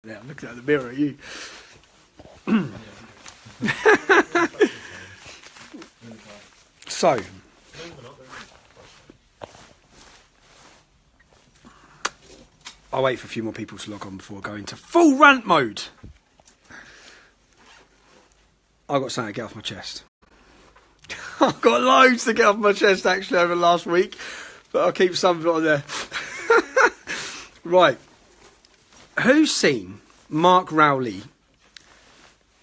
Yeah, I'm looking at the mirror at you. So, I'll wait for a few more people to log on before going to full rant mode. I've got something to get off my chest. I've got loads to get off my chest actually over the last week, but I'll keep some of it on there. Right. Who's seen Mark Rowley?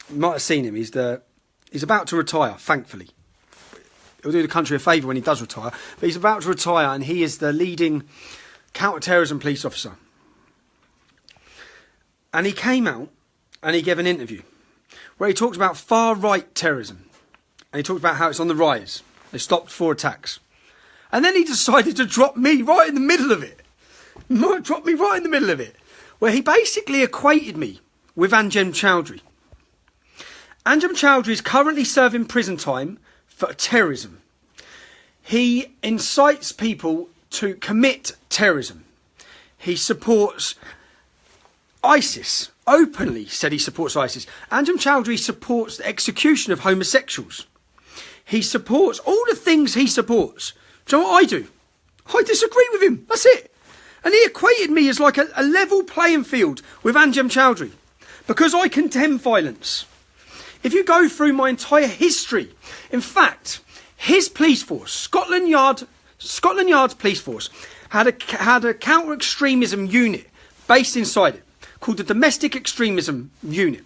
You might have seen him. He's about to retire, thankfully. He'll do the country a favour when he does retire. But he's about to retire, and he is the leading counter-terrorism police officer. And he came out and he gave an interview where he talked about far-right terrorism. And he talked about how it's on the rise. They stopped 4 attacks. And then he decided to drop me right in the middle of it. Drop me right in the middle of it. Where he basically equated me with Anjem Choudhury. Anjem Choudhury is currently serving prison time for terrorism. He incites people to commit terrorism. He supports ISIS. Openly said he supports ISIS. Anjem Choudhury supports the execution of homosexuals. He supports all the things he supports. Do you know what I do? I disagree with him. That's it. And he equated me as like a level playing field with Anjem Choudhury because I condemn violence. If you go through my entire history, in fact, his police force, Scotland Yard's police force, had a counter-extremism unit based inside it called the Domestic Extremism Unit.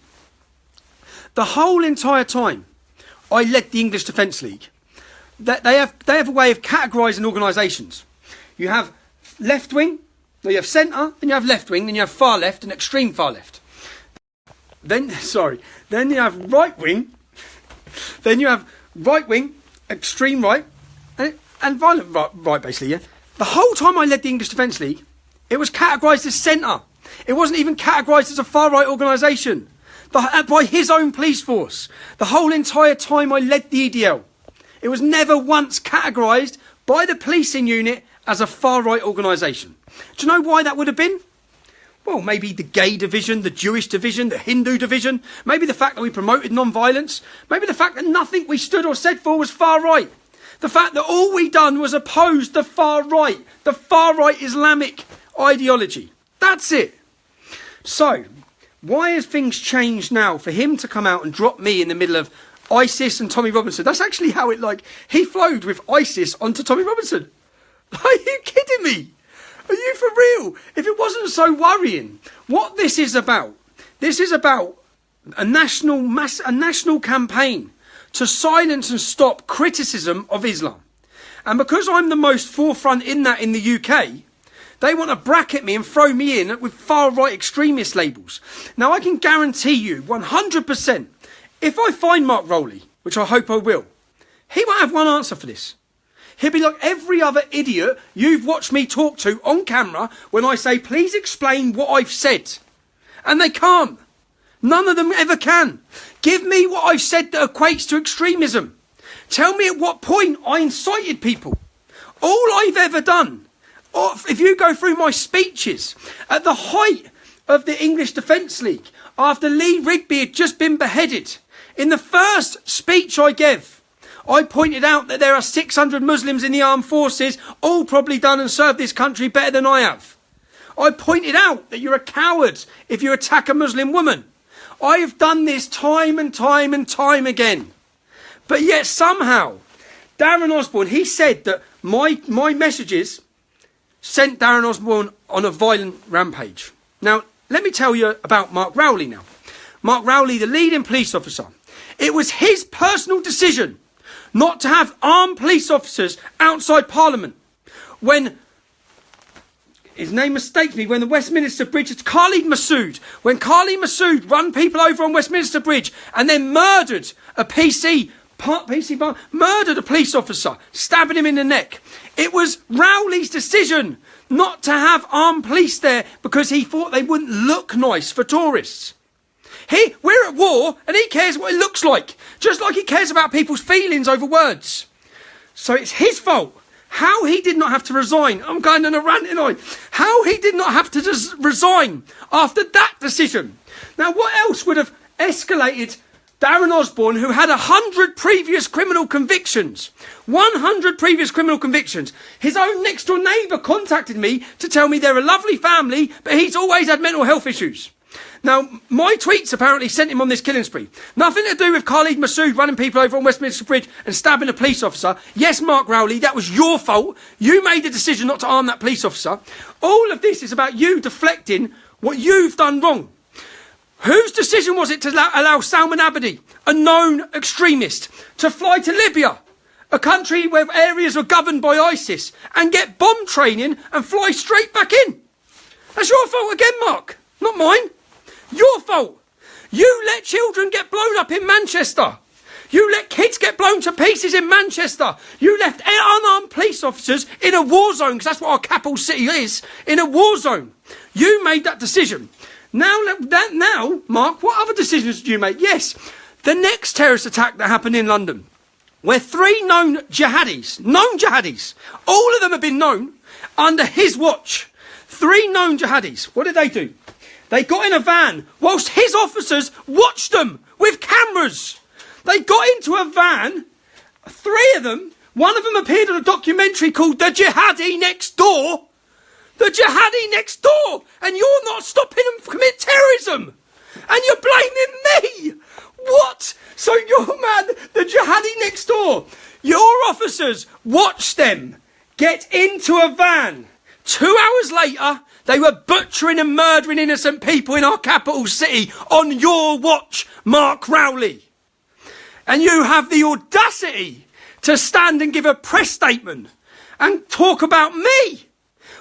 The whole entire time I led the English Defence League, they have a way of categorising organisations. You have left wing, then you have centre, then you have left wing, then you have far left and extreme far left. Then you have right wing, then you have right wing, extreme right, and violent right basically, yeah. The whole time I led the English Defence League, it was categorised as centre. It wasn't even categorised as a far right organisation by his own police force. The whole entire time I led the EDL, it was never once categorised by the policing unit as a far right organisation. Do you know why that would have been? Well, maybe the gay division, the Jewish division, the Hindu division, maybe the fact that we promoted non-violence, maybe the fact that nothing we stood or said for was far right. The fact that all we done was oppose the far right Islamic ideology. That's it. So, why has things changed now for him to come out and drop me in the middle of ISIS and Tommy Robinson? That's actually how he flowed with ISIS onto Tommy Robinson. Are you kidding me? Are you for real? If it wasn't so worrying, what this is about a national campaign to silence and stop criticism of Islam. And because I'm the most forefront in that in the UK, they want to bracket me and throw me in with far-right extremist labels. Now, I can guarantee you 100%, if I find Mark Rowley, which I hope I will, he won't have one answer for this. He'll be like every other idiot you've watched me talk to on camera when I say, please explain what I've said. And they can't. None of them ever can. Give me what I've said that equates to extremism. Tell me at what point I incited people. All I've ever done, or if you go through my speeches, at the height of the English Defence League, after Lee Rigby had just been beheaded, in the first speech I gave, I pointed out that there are 600 Muslims in the armed forces, all probably done and served this country better than I have. I pointed out that you're a coward if you attack a Muslim woman. I have done this time and time and time again. But yet somehow, Darren Osborne, he said that my messages sent Darren Osborne on a violent rampage. Now, let me tell you about Mark Rowley now. Mark Rowley, the leading police officer. It was his personal decision not to have armed police officers outside Parliament. When, his name escapes me, when the Westminster Bridge, it's Khalid Massoud. When Khalid Massoud run people over on Westminster Bridge and then murdered a murdered a police officer, stabbing him in the neck. It was Rowley's decision not to have armed police there because he thought they wouldn't look nice for tourists. We're at war and he cares what it looks like. Just like he cares about people's feelings over words. So it's his fault how he did not have to resign. I'm going on a rant, aren't I? How he did not have to just resign after that decision. Now, what else would have escalated Darren Osborne, who had 100 previous criminal convictions? 100 previous criminal convictions. His own next door neighbour contacted me to tell me they're a lovely family, but he's always had mental health issues. Now, my tweets apparently sent him on this killing spree. Nothing to do with Khalid Massoud running people over on Westminster Bridge and stabbing a police officer. Yes, Mark Rowley, that was your fault. You made the decision not to arm that police officer. All of this is about you deflecting what you've done wrong. Whose decision was it to allow Salman Abedi, a known extremist, to fly to Libya, a country where areas are governed by ISIS, and get bomb training and fly straight back in? That's your fault again, Mark, not mine. Your fault. You let children get blown up in Manchester. You let kids get blown to pieces in Manchester. You left unarmed police officers in a war zone, because that's what our capital city is, in a war zone. You made that decision. Now, Mark, what other decisions did you make? Yes, the next terrorist attack that happened in London, where 3 known jihadis, all of them have been known under his watch. 3 known jihadis. What did they do? They got in a van whilst his officers watched them with cameras. They got into a van, 3 of them. One of them appeared in a documentary called The Jihadi Next Door. The Jihadi Next Door. And you're not stopping them commit terrorism. And you're blaming me. What? So your man, the Jihadi Next Door, your officers watched them get into a van. 2 hours later, they were butchering and murdering innocent people in our capital city on your watch, Mark Rowley. And you have the audacity to stand and give a press statement and talk about me,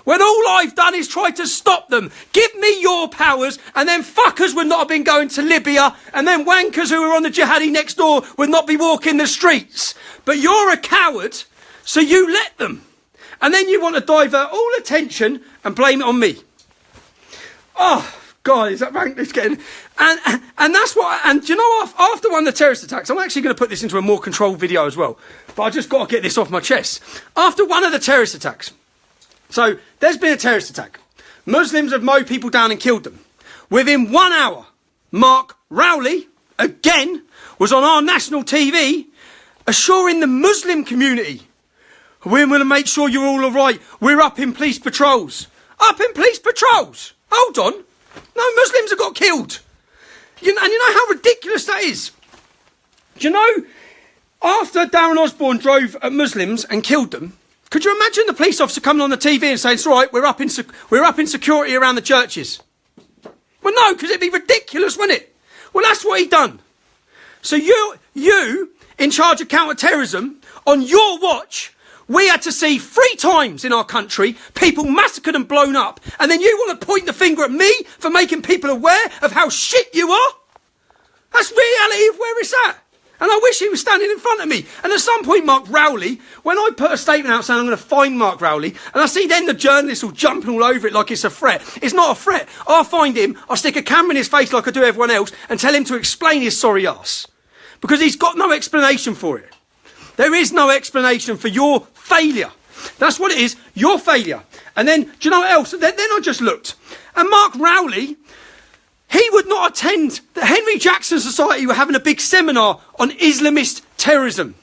when all I've done is try to stop them. Give me your powers, and then fuckers would not have been going to Libya, and then wankers who were on the Jihadi Next Door would not be walking the streets. But you're a coward, so you let them. And then you want to divert all attention and blame it on me. Oh, God, is that rank this getting... And that's what... And do you know, after one of the terrorist attacks, I'm actually going to put this into a more controlled video as well, but I just got to get this off my chest. After one of the terrorist attacks... So, there's been a terrorist attack. Muslims have mowed people down and killed them. Within 1 hour, Mark Rowley, again, was on our national TV, assuring the Muslim community, we're going to make sure you're all right. We're up in police patrols. Up in police patrols? Hold on. No Muslims have got killed. And you know how ridiculous that is? Do you know, after Darren Osborne drove at Muslims and killed them, could you imagine the police officer coming on the TV and saying, it's all right, we're up in security around the churches? Well, no, because it'd be ridiculous, wouldn't it? Well, that's what he done. So you, in charge of counter-terrorism, on your watch, we had to see 3 times in our country people massacred and blown up, and then you want to point the finger at me for making people aware of how shit you are? That's reality of where it's at. And I wish he was standing in front of me. And at some point, Mark Rowley, when I put a statement out saying I'm going to find Mark Rowley, and I see then the journalists all jumping all over it like it's a threat. It's not a threat. I'll find him, I'll stick a camera in his face like I do everyone else, and tell him to explain his sorry ass. Because he's got no explanation for it. There is no explanation for your failure. That's what it is, your failure. And then, do you know what else? Then I just looked. And Mark Rowley... he would not attend the Henry Jackson Society were having a big seminar on Islamist terrorism.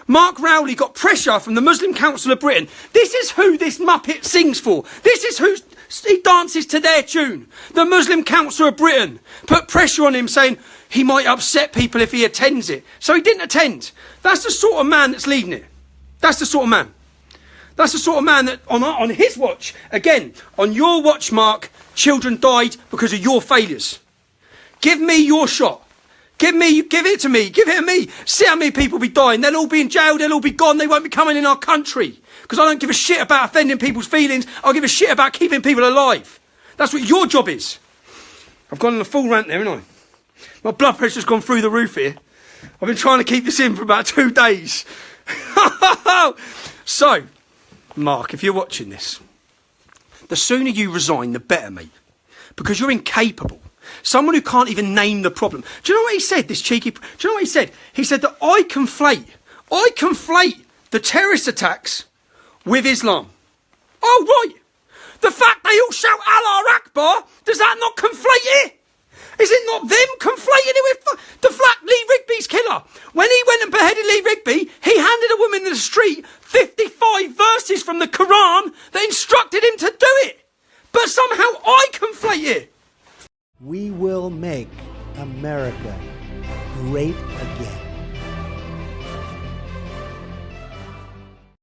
Mark Rowley got pressure from the Muslim Council of Britain. This is who this Muppet sings for. This is who he dances to their tune. The Muslim Council of Britain put pressure on him saying he might upset people if he attends it. So he didn't attend. That's the sort of man that's leading it. That's the sort of man. That's the sort of man that on his watch, again, on your watch, Mark, children died because of your failures. Give me your shot. Give it to me. Give it to me. See how many people be dying. They'll all be in jail. They'll all be gone. They won't be coming in our country. Because I don't give a shit about offending people's feelings. I'll give a shit about keeping people alive. That's what your job is. I've gone on a full rant there, haven't I? My blood pressure's gone through the roof here. I've been trying to keep this in for about 2 days. So, Mark, if you're watching this, the sooner you resign, the better, mate. Because you're incapable. Someone who can't even name the problem. Do you know what he said, this cheeky... Do you know what he said? He said that I conflate the terrorist attacks with Islam. Oh, right. The fact they all shout Allah Akbar, does that not conflate it? Is it not them conflating it with the flat Lee Rigby's killer? When he went and beheaded Lee Rigby, he handed a woman in the street 55 verses from the Quran that instructed him to do it. But somehow I conflate it. We will make America great again.